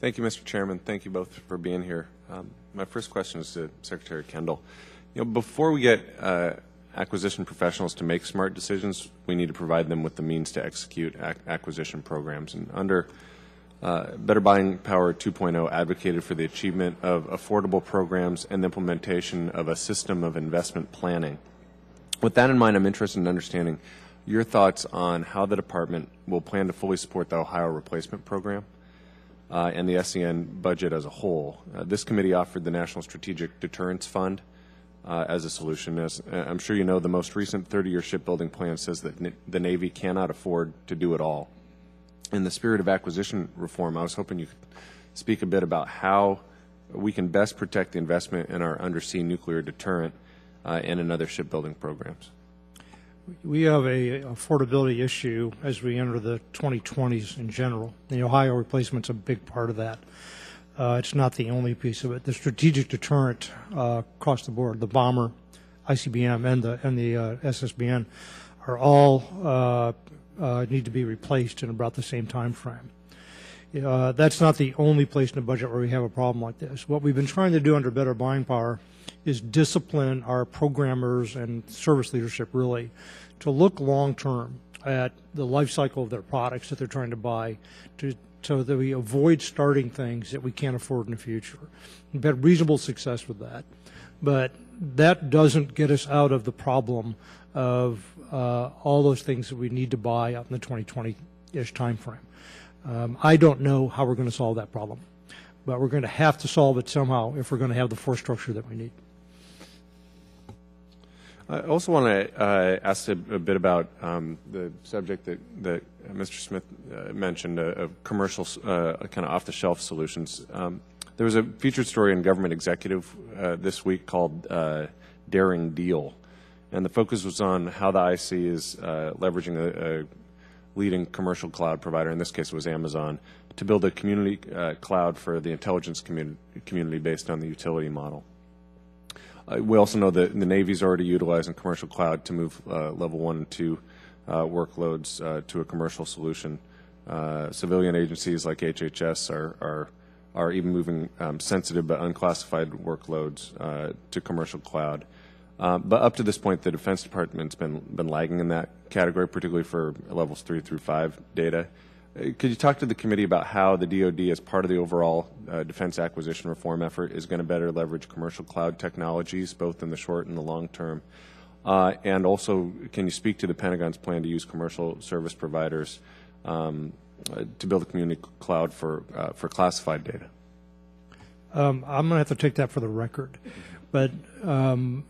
Thank you, Mr. Chairman. Thank you both for being here. My first question is to Secretary Kendall. Before we get acquisition professionals to make smart decisions, we need to provide them with the means to execute acquisition programs. And under Better Buying Power 2.0 advocated for the achievement of affordable programs and the implementation of a system of investment planning. With that in mind, I'm interested in understanding your thoughts on how the department will plan to fully support the Ohio Replacement Program and the SEN budget as a whole. This committee offered the National Strategic Deterrence Fund as a solution. As I'm sure you know, the most recent 30-year shipbuilding plan says that the Navy cannot afford to do it all. In the spirit of acquisition reform, I was hoping you could speak a bit about how we can best protect the investment in our undersea nuclear deterrent and in other shipbuilding programs. We have a affordability issue as we enter the 2020s in general. The Ohio replacement's a big part of that. It's not the only piece of it. The strategic deterrent across the board, the bomber, ICBM, and the SSBN, are all need to be replaced in about the same time frame. That's not the only place in the budget where we have a problem like this. What we've been trying to do under Better Buying Power is discipline our programmers and service leadership, really, to look long-term at the life cycle of their products that they're trying to buy so that we avoid starting things that we can't afford in the future. We've had reasonable success with that, but that doesn't get us out of the problem of all those things that we need to buy out in the 2020-ish time frame. I don't know how we're going to solve that problem, but we're going to have to solve it somehow if we're going to have the force structure that we need. I also want to ask a bit about the subject that Mr. Smith mentioned, of commercial kind of off-the-shelf solutions. There was a featured story in Government Executive this week called Daring Deal, and the focus was on how the IC is leveraging a leading commercial cloud provider, in this case it was Amazon, to build a community cloud for the intelligence community based on the utility model. We also know that the Navy's already utilizing commercial cloud to move level 1 and 2 workloads to a commercial solution. Civilian agencies like HHS are even moving sensitive but unclassified workloads to commercial cloud. But up to this point, the Defense Department's been lagging in that category, particularly for levels 3 through 5 data. Could you talk to the committee about how the DOD, as part of the overall defense acquisition reform effort, is going to better leverage commercial cloud technologies, both in the short and the long term? And also, can you speak to the Pentagon's plan to use commercial service providers to build a community cloud for classified data? I'm going to have to take that for the record. But in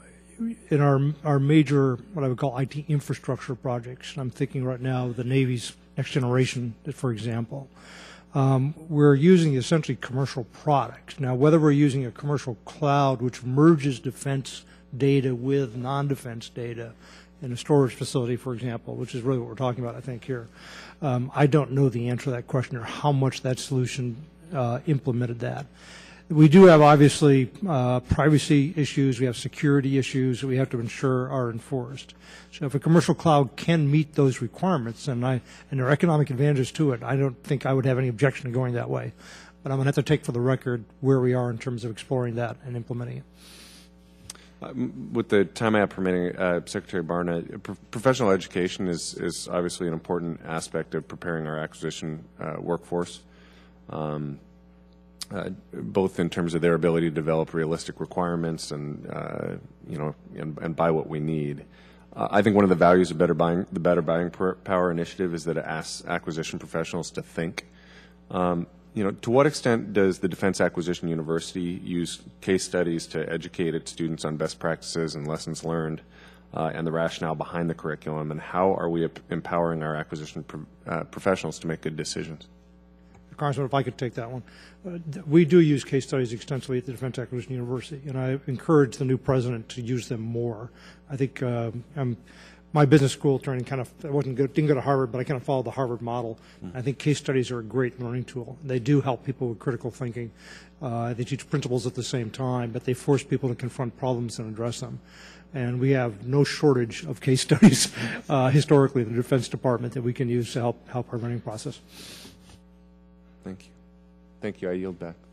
our major, what I would call IT infrastructure projects, I'm thinking right now of the Navy's Next Generation, for example, we're using essentially commercial products. Now, whether we're using a commercial cloud which merges defense data with non-defense data in a storage facility, for example, which is really what we're talking about, I think, here, I don't know the answer to that question or how much that solution implemented that. We do have, obviously, privacy issues. We have security issues that we have to ensure are enforced. So if a commercial cloud can meet those requirements, and there are economic advantages to it, I don't think I would have any objection to going that way. But I'm going to have to take for the record where we are in terms of exploring that and implementing it. With the time I have permitting, Secretary Barna, professional education is obviously an important aspect of preparing our acquisition workforce. Both in terms of their ability to develop realistic requirements and and buy what we need. I think one of the values of the Better Buying Power initiative is that it asks acquisition professionals to think. To what extent does the Defense Acquisition University use case studies to educate its students on best practices and lessons learned and the rationale behind the curriculum, and how are we empowering our acquisition professionals to make good decisions? Congressman, if I could take that one. We do use case studies extensively at the Defense Acquisition University, and I encourage the new president to use them more. I think my business school training didn't go to Harvard, but I kind of followed the Harvard model. I think case studies are a great learning tool. They do help people with critical thinking. They teach principles at the same time, but they force people to confront problems and address them. And we have no shortage of case studies historically in the Defense Department that we can use to help our learning process. Thank you. Thank you. I yield back.